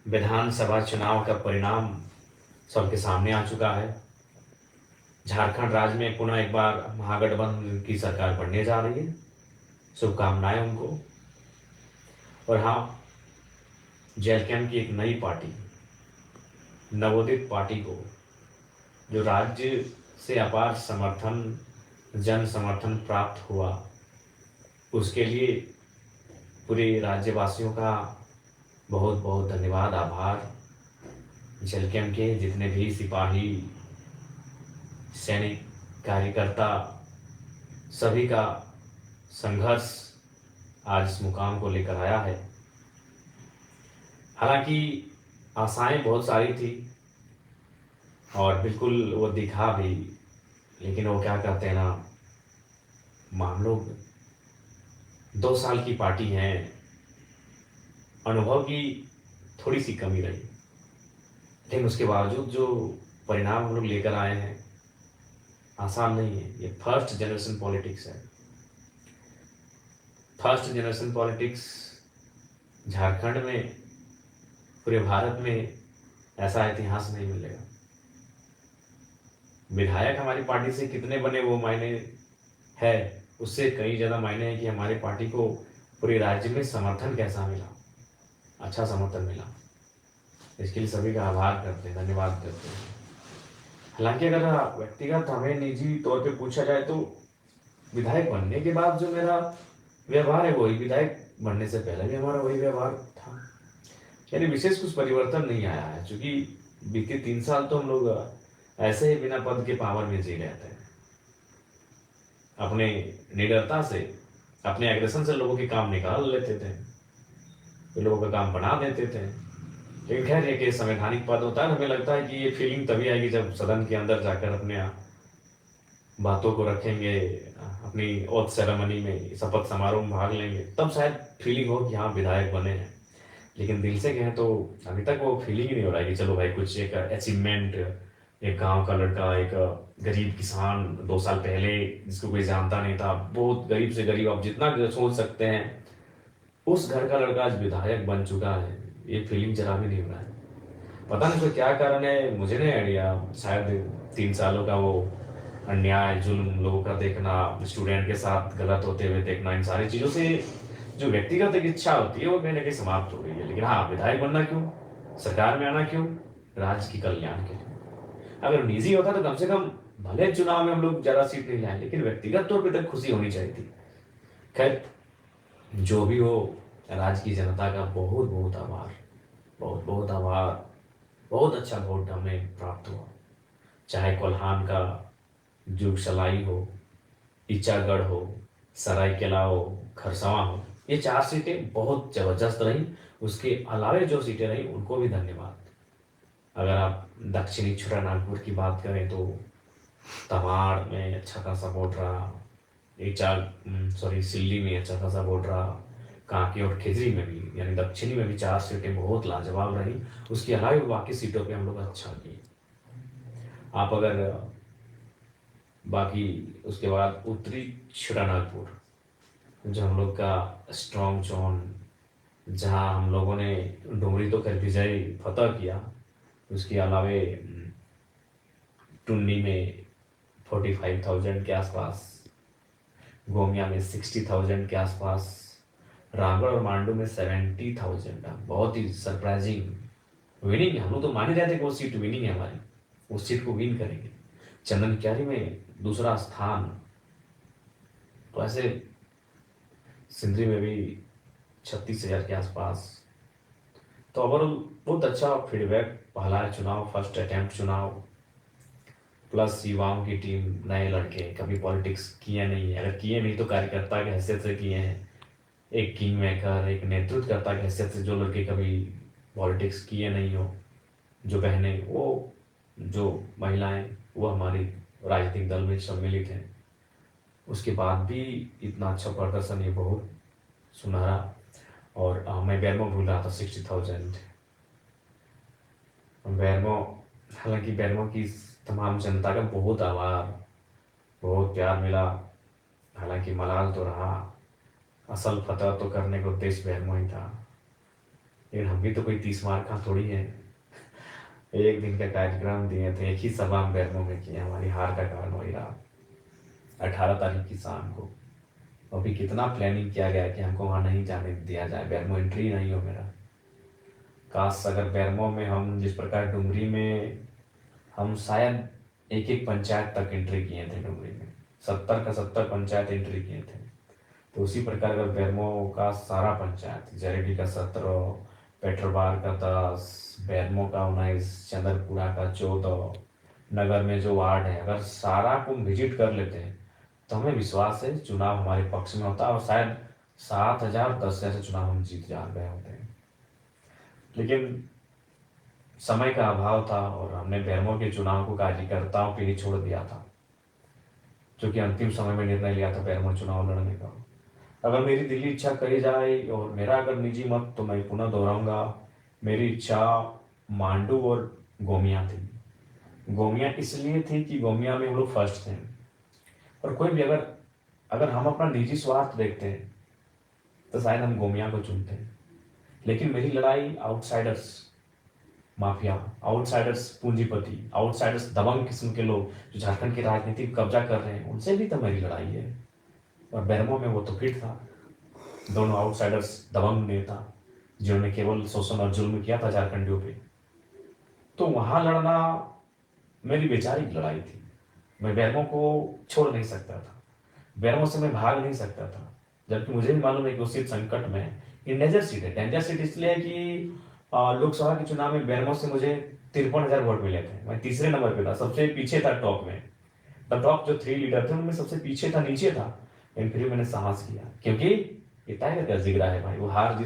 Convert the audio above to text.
विधानसभा चुनाव का परिणाम सबके सामने आ चुका है। झारखंड राज्य में पुनः एक बार महागठबंधन की सरकार बनने जा रही है। शुभकामनाएं उनको। और हाँ, जैलकैम की एक नई पार्टी, नवोदित पार्टी को, जो राज्य से अपार समर्थन, जन समर्थन प्राप्त हुआ, उसके लिए पूरे राज्यवासियों का बहुत बहुत धन्यवाद, आभार। जलकेम के जितने भी सिपाही, सैनिक, कार्यकर्ता, सभी का संघर्ष आज इस मुकाम को लेकर आया है। हालांकि आशाएं बहुत सारी थी और बिल्कुल वो दिखा भी, लेकिन वो क्या कहते हैं ना, हम लोग 2 साल की पार्टी हैं, अनुभव की थोड़ी सी कमी रही, लेकिन उसके बावजूद जो परिणाम हम लोग लेकर आए हैं, आसान नहीं है। ये फर्स्ट जनरेशन पॉलिटिक्स है। फर्स्ट जनरेशन पॉलिटिक्स झारखंड में, पूरे भारत में ऐसा इतिहास नहीं मिलेगा। विधायक हमारी पार्टी से कितने बने वो मायने है, उससे कई ज़्यादा मायने हैं कि हमारी पार्टी को पूरे राज्य में समर्थन कैसा मिला, अच्छा समर्थन मिला। इसके लिए सभी का आभार करते हैं, धन्यवाद करते हैं। हालांकि अगर व्यक्तिगत हमें निजी तौर पे पूछा जाए तो विधायक बनने के बाद जो मेरा व्यवहार है वही विधायक बनने से पहले भी हमारा वही व्यवहार था। यानी विशेष कुछ परिवर्तन नहीं आया है, क्योंकि बीते 3 साल तो हम लोग ऐसे ही बिना पद के पावर में जी रहे थे। अपने निडरता से, अपने एग्रेशन से लोगों के काम निकाल लेते थे, तो लोगों का काम बना देते थे। लेकिन खैर, ये कि संवैधानिक पद होता है, हमें लगता है कि ये फीलिंग तभी आएगी जब सदन के अंदर जाकर अपने बातों को रखेंगे, अपनी ओथ सेरेमनी में, शपथ समारोह में भाग लेंगे, तब शायद फीलिंग हो कि हाँ विधायक बने हैं। लेकिन दिल से कहें तो अभी तक वो फीलिंग ही नहीं हो रहा है कि चलो भाई कुछ एक अचीवमेंट, एक गांव का लड़का, एक गरीब किसान 2 साल पहले जिसको कोई जानता नहीं था, बहुत गरीब से गरीब, आप जितना सोच सकते हैं, उस घर का लड़का आज विधायक बन चुका है। ये फीलिंग जरा भी नहीं हो रहा है। पता नहीं उसका क्या कारण है, मुझे नहीं आइडिया। शायद 3 सालों का वो अन्याय, जुल्म, लोगों का देखना, स्टूडेंट के साथ गलत होते हुए देखना, इन सारी चीज़ों से जो व्यक्तिगत एक इच्छा होती है वो कहीं ना कहीं समाप्त हो गई है। लेकिन हाँ, विधायक बनना क्यों, सरकार में आना क्यों, राज्य की कल्याण के लिए। अगर निजी होता तो कम से कम, भले चुनाव में हम लोग ज्यादा सीट नहीं लाए, लेकिन व्यक्तिगत तौर पर तक खुशी होनी चाहिए थी। खैर, जो भी हो, राज्य की जनता का बहुत बहुत आभार, बहुत बहुत आभार। बहुत अच्छा वोट हमें प्राप्त हुआ। चाहे कोल्हान का जुगसलाई हो, ईचागढ़ हो, सरायकेला हो, खरसावां हो, ये 4 सीटें बहुत जबरदस्त रही। उसके अलावे जो सीटें रही उनको भी धन्यवाद। अगर आप दक्षिणी छोटानागपुर की बात करें तो तमाड़ में अच्छा खासा वोट रहा, सिल्ली में अच्छा खासा वोट रहा, कांके और खिजरी में भी, यानी दक्षिणी में भी 4 सीटें बहुत लाजवाब रही। उसके अलावा बाकी सीटों पे हम लोग अच्छा किए। आप अगर बाकी उसके बाद उत्तरी छोटानागपुर, जो हम लोग का स्ट्रॉन्ग जोन, जहाँ हम लोगों ने डुमरी तो कर विजय फतह किया, उसके अलावे टुंडी में 45,000 के आसपास, गोमिया में 60,000 के आसपास, रामगढ़ और मांडू में 70,000। बहुत ही सरप्राइजिंग विनिंग है। हम लोग तो मान ही रहे थे कि वो सीट विनिंग है हमारी, उस सीट को विन करेंगे। चंदन क्यारी में दूसरा स्थान। तो ऐसे सिंधरी में भी 36,000 के आसपास। तो ओवरऑल बहुत अच्छा फीडबैक। पहला चुनाव, फर्स्ट अटेम्प्ट चुनाव, प्लस युवाओं की टीम, नए लड़के, कभी पॉलिटिक्स किए नहीं है, अगर किए नहीं तो कार्यकर्ता की हैसियत से किए हैं। एक किंग मेकर, एक नेतृत्वकर्ता की हैसियत से जो लड़के कभी पॉलिटिक्स किए नहीं हो, जो बहनें, वो जो महिलाएं, वो हमारी राजनीतिक दल में सम्मिलित हैं, उसके बाद भी इतना अच्छा प्रदर्शन, ये बहुत सुनहरा। और मैं बैरमो भूल रहा था, 60,000 बैरमो। हालांकि बैरमो की तमाम जनता का बहुत आभार, बहुत प्यार मिला। हालांकि मलाल तो रहा, असल फतह तो करने का उद्देश्य बैरमो ही था। लेकिन हम भी तो कोई 30 मार का थोड़ी है। एक दिन का कार्यक्रम दिए थे, एक ही सभा हम बैरमो में किए, हमारी हार का कारण वही रहा। 18 तारीख की शाम को अभी कितना प्लानिंग किया गया कि हमको वहाँ नहीं जाने दिया जाए, बैरमो एंट्री नहीं हो मेरा। काश अगर बैरमो में हम जिस प्रकार डुमरी में हम शायद एक एक पंचायत तक एंट्री किए थे, डुमरी में 70 का 70 पंचायत एंट्री किए थे, तो उसी प्रकार अगर बैरमो का सारा पंचायत, जरेडी का 17, पेट्रोबार का 10, बैरमो का 19, चंदरपुरा का 14, नगर में जो वार्ड है, अगर सारा को विजिट कर लेते हैं तो हमें विश्वास है चुनाव हमारे पक्ष में होता है और शायद 7,000 10 जैसे चुनाव हम जीत जा गए होते हैं। लेकिन समय का अभाव था और हमने बैरमो के चुनाव को कार्यकर्ताओं पे ही छोड़ दिया था, क्योंकि अंतिम समय में निर्णय लिया था बैरमो चुनाव लड़ने का। अगर मेरी दिली इच्छा कही जाए और मेरा अगर निजी मत, तो मैं पुनः दोहराऊंगा, मेरी इच्छा मांडू और गोमिया थी। गोमिया इसलिए थी कि गोमिया में हम लोग फर्स्ट थे, और कोई भी अगर अगर हम अपना निजी स्वार्थ देखते हैं तो शायद हम गोमिया को चुनते हैं। लेकिन मेरी लड़ाई आउटसाइडर्स, माफिया, आउटसाइडर्स पूंजीपति, आउटसाइडर्स दबंग किस्म के लोग जो झारखंड की राजनीति को कब्जा कर रहे हैं, उनसे भी तो मेरी लड़ाई है। और बैरमो में वो तो फिट था, दोनों आउटसाइडर्स दबंग नेता जिन्होंने केवल शोषण और जुल्म किया था झारखंडियों पे, तो वहां लड़ना मेरी वैचारिक लड़ाई थी। मैं बैरमो को छोड़ नहीं सकता था, बैरमो से मैं भाग नहीं सकता था, जबकि मुझे भी मालूम है कि उस सीट संकट में ये डेंजर सीट है। डेंजर सीट इसलिए है कि लोकसभा के चुनाव में बैरमो से मुझे 53,000 वोट मिले थे, मैं तीसरे नंबर पे था, सबसे पीछे था टॉप में। द टॉप जो 3 लीडर थे उनमें सबसे पीछे था, नीचे था, लेकिन फिर मैंने साहस किया, क्योंकि ये टाइगर का जिगरा है भाई, वो हार जीत